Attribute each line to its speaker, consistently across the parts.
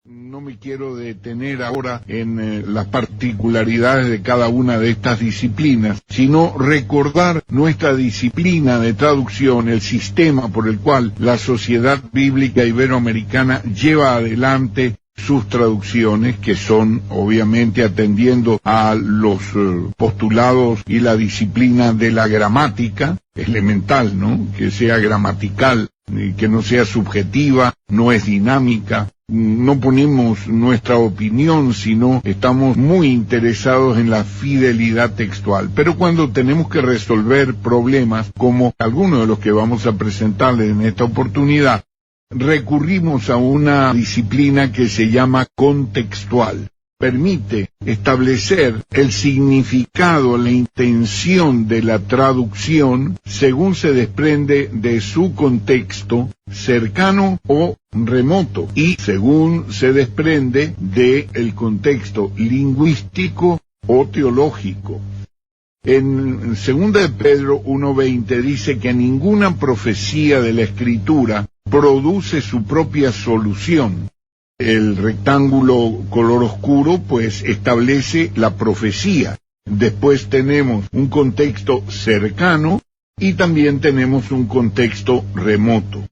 Speaker 1: No me quiero detener ahora en las particularidades de cada una de estas disciplinas, sino recordar nuestra disciplina de traducción, el sistema por el cual la Sociedad Bíblica Iberoamericana lleva adelante sus traducciones, que son obviamente atendiendo a los postulados y la disciplina de la gramática, elemental, ¿no? Que sea gramatical, que no sea subjetiva, no es dinámica. No ponemos nuestra opinión, sino estamos muy interesados en la fidelidad textual. Pero cuando tenemos que resolver problemas, como algunos de los que vamos a presentarles en esta oportunidad, recurrimos a una disciplina que se llama contextual. Permite establecer el significado, la intención de la traducción según se desprende de su contexto cercano o remoto y según se desprende del contexto lingüístico o teológico. En 2 de Pedro 1:20 dice que ninguna profecía de la Escritura produce su propia solución. El rectángulo color oscuro pues establece la profecía. Después tenemos un contexto cercano y también tenemos un contexto remoto.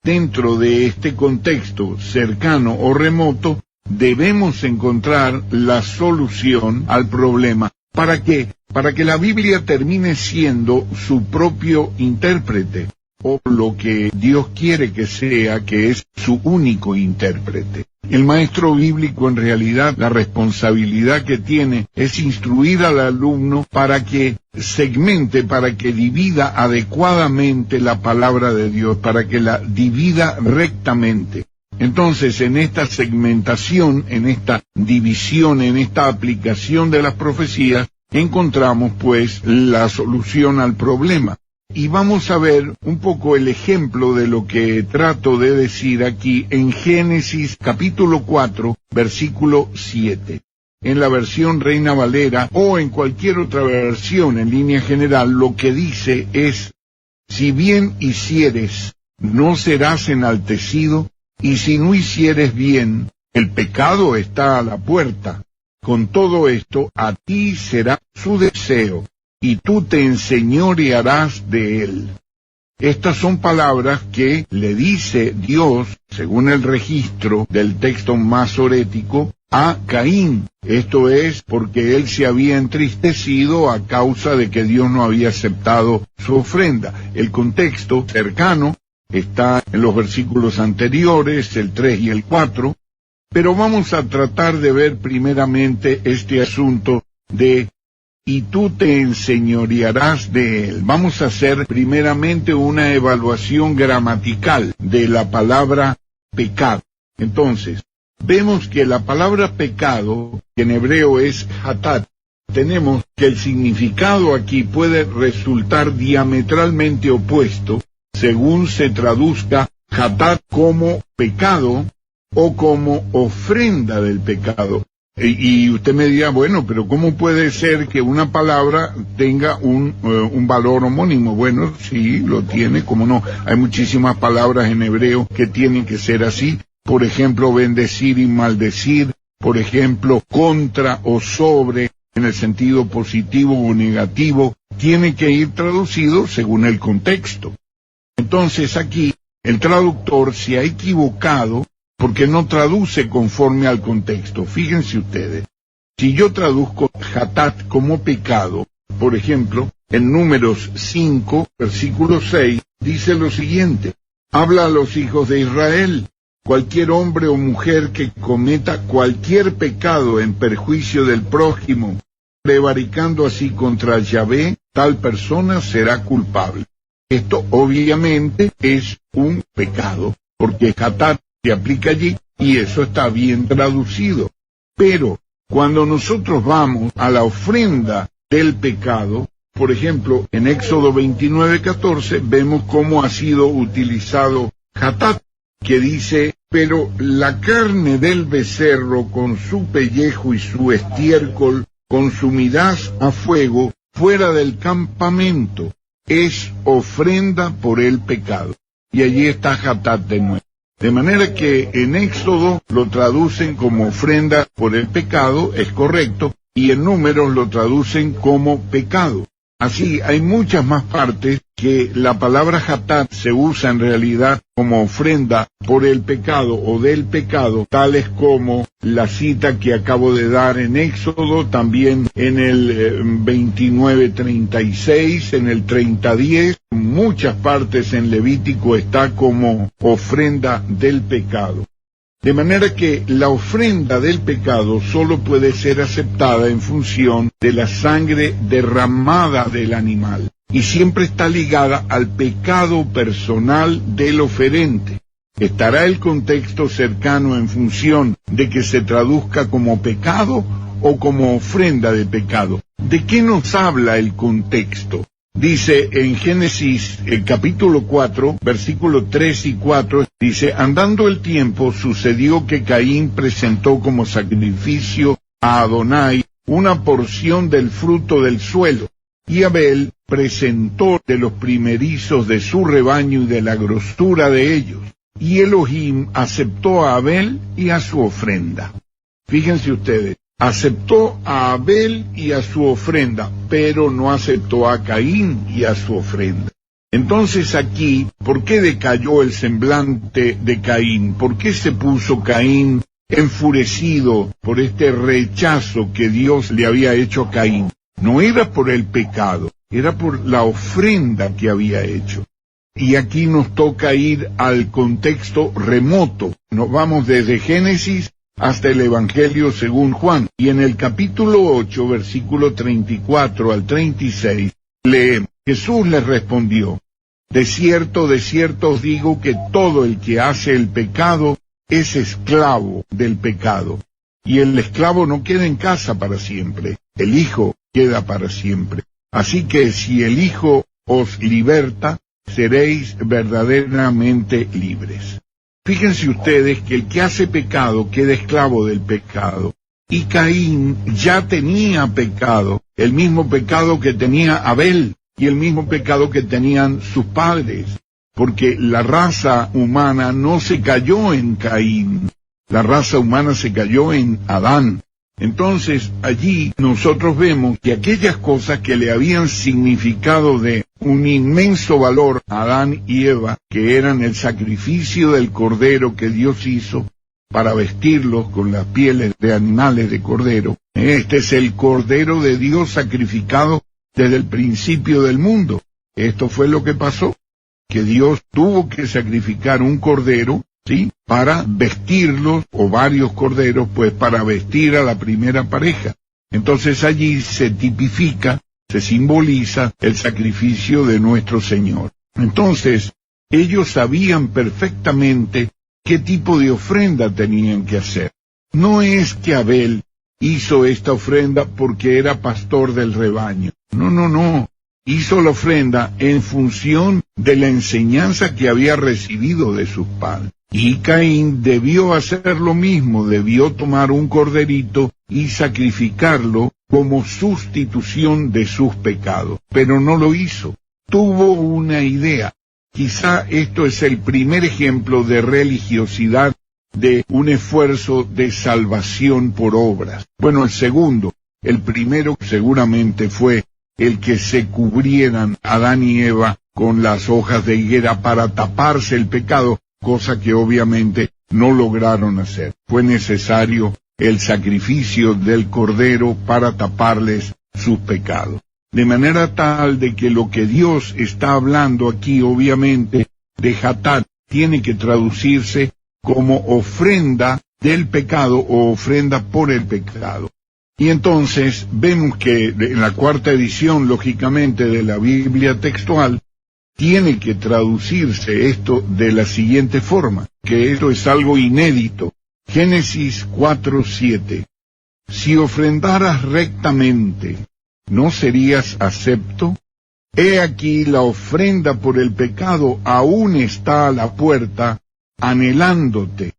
Speaker 1: Dentro de este contexto cercano o remoto debemos encontrar la solución al problema. ¿Para qué? Para que la Biblia termine siendo su propio intérprete, o lo que Dios quiere que sea, que es su único intérprete. El maestro bíblico, en realidad, la responsabilidad que tiene es instruir al alumno para que segmente, para que divida adecuadamente la palabra de Dios, para que la divida rectamente. Entonces, en esta segmentación, en esta división, en esta aplicación de las profecías, encontramos pues la solución al problema. Y vamos a ver un poco el ejemplo de lo que trato de decir aquí en Génesis capítulo 4, versículo 7. En la versión Reina Valera o en cualquier otra versión en línea general, lo que dice es: si bien hicieres, no serás enaltecido, y si no hicieres bien, el pecado está a la puerta. Con todo esto, a ti será su deseo, y tú te enseñorearás de él. Estas son palabras que le dice Dios, según el registro del texto masorético, a Caín. Esto es porque él se había entristecido a causa de que Dios no había aceptado su ofrenda. El contexto cercano está en los versículos anteriores, el 3 y el 4, pero vamos a tratar de ver primeramente este asunto de y tú te enseñorearás de él. Vamos a hacer primeramente una evaluación gramatical de la palabra pecado. Entonces, vemos que la palabra pecado, que en hebreo es hatat, tenemos que el significado aquí puede resultar diametralmente opuesto según se traduzca hatat como pecado o como ofrenda del pecado. Y usted me dirá, bueno, pero ¿cómo puede ser que una palabra tenga un valor homónimo? Bueno, sí, lo tiene, cómo no. Hay muchísimas palabras en hebreo que tienen que ser así. Por ejemplo, bendecir y maldecir. Por ejemplo, contra o sobre, en el sentido positivo o negativo. Tiene que ir traducido según el contexto. Entonces aquí, el traductor se ha equivocado porque no traduce conforme al contexto. Fíjense ustedes, si yo traduzco hatat como pecado, por ejemplo, en Números 5, versículo 6, dice lo siguiente: habla a los hijos de Israel, cualquier hombre o mujer que cometa cualquier pecado en perjuicio del prójimo, prevaricando así contra Yahvé, tal persona será culpable. Esto obviamente es un pecado, porque hatat se aplica allí, y eso está bien traducido. Pero cuando nosotros vamos a la ofrenda del pecado, por ejemplo, en Éxodo 29:14, vemos cómo ha sido utilizado hatat, que dice: pero la carne del becerro con su pellejo y su estiércol consumirás a fuego fuera del campamento, es ofrenda por el pecado. Y allí está hatat de nuevo. De manera que en Éxodo lo traducen como ofrenda por el pecado, es correcto, y en Números lo traducen como pecado. Así, hay muchas más partes que la palabra hatat se usa en realidad como ofrenda por el pecado o del pecado, tales como la cita que acabo de dar en Éxodo, también en el 29:36, en el 30:10, muchas partes en Levítico está como ofrenda del pecado. De manera que la ofrenda del pecado solo puede ser aceptada en función de la sangre derramada del animal, y siempre está ligada al pecado personal del oferente. ¿Estará el contexto cercano en función de que se traduzca como pecado o como ofrenda de pecado? ¿De qué nos habla el contexto? Dice en Génesis, el capítulo 4, versículos 3 y 4, dice: andando el tiempo, sucedió que Caín presentó como sacrificio a Adonai una porción del fruto del suelo, y Abel presentó de los primerizos de su rebaño y de la grosura de ellos. Y Elohim aceptó a Abel y a su ofrenda. Fíjense ustedes. Aceptó a Abel y a su ofrenda, pero no aceptó a Caín y a su ofrenda. Entonces aquí, ¿por qué decayó el semblante de Caín? ¿Por qué se puso Caín enfurecido por este rechazo que Dios le había hecho a Caín? No era por el pecado, era por la ofrenda que había hecho. Y aquí nos toca ir al contexto remoto. Nos vamos desde Génesis hasta el Evangelio según Juan. Y en el capítulo 8, versículo 34 al 36, leemos: Jesús les respondió: de cierto os digo que todo el que hace el pecado es esclavo del pecado. Y el esclavo no queda en casa para siempre, el Hijo queda para siempre. Así que si el Hijo os liberta, seréis verdaderamente libres. Fíjense ustedes que el que hace pecado queda esclavo del pecado. Y Caín ya tenía pecado, el mismo pecado que tenía Abel y el mismo pecado que tenían sus padres, porque la raza humana no se cayó en Caín, la raza humana se cayó en Adán. Entonces allí nosotros vemos que aquellas cosas que le habían significado de un inmenso valor a Adán y Eva, que eran el sacrificio del cordero que Dios hizo para vestirlos con las pieles de animales de cordero. Este es el cordero de Dios sacrificado desde el principio del mundo. Esto fue lo que pasó, que Dios tuvo que sacrificar un cordero, ¿sí?, para vestirlos, o varios corderos, pues para vestir a la primera pareja. Entonces allí se tipifica, se simboliza el sacrificio de nuestro Señor. Entonces, ellos sabían perfectamente qué tipo de ofrenda tenían que hacer. No es que Abel hizo esta ofrenda porque era pastor del rebaño. No. Hizo la ofrenda en función de la enseñanza que había recibido de sus padres. Y Caín debió hacer lo mismo, debió tomar un corderito y sacrificarlo como sustitución de sus pecados. Pero no lo hizo. Tuvo una idea. Quizá esto es el primer ejemplo de religiosidad, de un esfuerzo de salvación por obras. Bueno, el segundo. El primero seguramente fue el que se cubrieran Adán y Eva con las hojas de higuera para taparse el pecado, cosa que obviamente no lograron hacer. Fue necesario el sacrificio del cordero para taparles sus pecados. De manera tal de que lo que Dios está hablando aquí, obviamente, de hatat, tiene que traducirse como ofrenda del pecado o ofrenda por el pecado. Y entonces vemos que en la cuarta edición, lógicamente, de la Biblia textual, tiene que traducirse esto de la siguiente forma, que esto es algo inédito. Génesis 4:7. Si ofrendaras rectamente, ¿no serías acepto? He aquí la ofrenda por el pecado aún está a la puerta, anhelándote,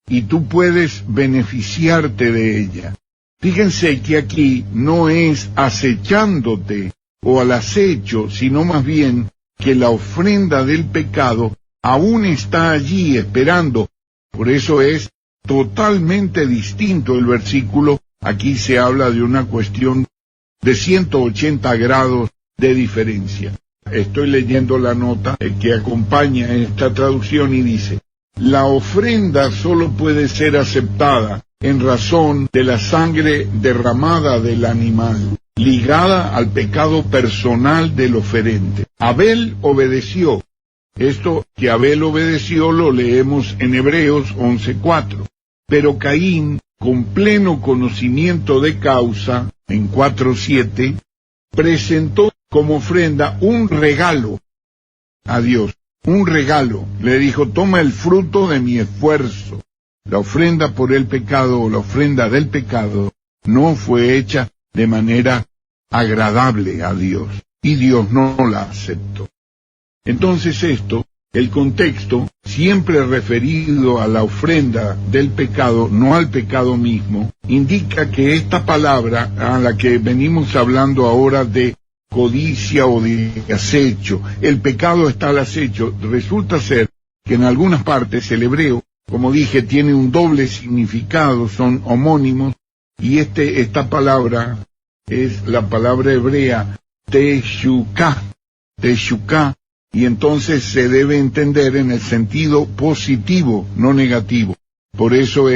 Speaker 1: y tú puedes beneficiarte de ella. Fíjense que aquí no es acechándote o al acecho, sino más bien que la ofrenda del pecado aún está allí esperando Por eso es totalmente distinto el versículo. Aquí se habla de una cuestión de 180 grados de diferencia. Estoy leyendo la nota que acompaña esta traducción y dice: la ofrenda solo puede ser aceptada en razón de la sangre derramada del animal, ligada al pecado personal del oferente. Abel obedeció. Esto que Abel obedeció lo leemos en Hebreos 11:4. Pero Caín, con pleno conocimiento de causa, en 4:7, presentó como ofrenda un regalo a Dios. Un regalo. Le dijo: toma el fruto de mi esfuerzo. La ofrenda por el pecado, o la ofrenda del pecado, no fue hecha de manera agradable a Dios, y Dios no la aceptó. Entonces el contexto, siempre referido a la ofrenda del pecado, no al pecado mismo, indica que esta palabra, a la que venimos hablando ahora de codicia o de acecho, el pecado está al acecho, resulta ser que en algunas partes el hebreo, como dije, tiene un doble significado, son homónimos, y esta palabra es la palabra hebrea teshuká, y entonces se debe entender en el sentido positivo, no negativo. Por eso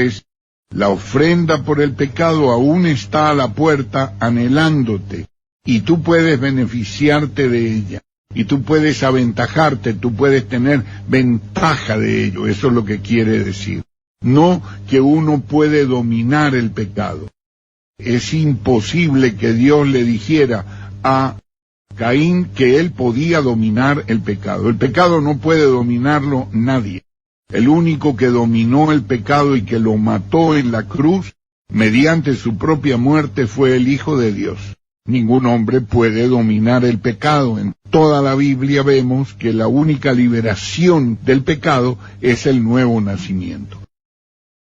Speaker 1: la ofrenda por el pecado aún está a la puerta anhelándote, y tú puedes beneficiarte de ella, y tú puedes aventajarte, tú puedes tener ventaja de ello. Eso es lo que quiere decir. No que uno puede dominar el pecado. Es imposible que Dios le dijera a Caín que él podía dominar el pecado. El pecado no puede dominarlo nadie. El único que dominó el pecado y que lo mató en la cruz, mediante su propia muerte, fue el Hijo de Dios. Ningún hombre puede dominar el pecado. En toda la Biblia vemos que la única liberación del pecado es el nuevo nacimiento.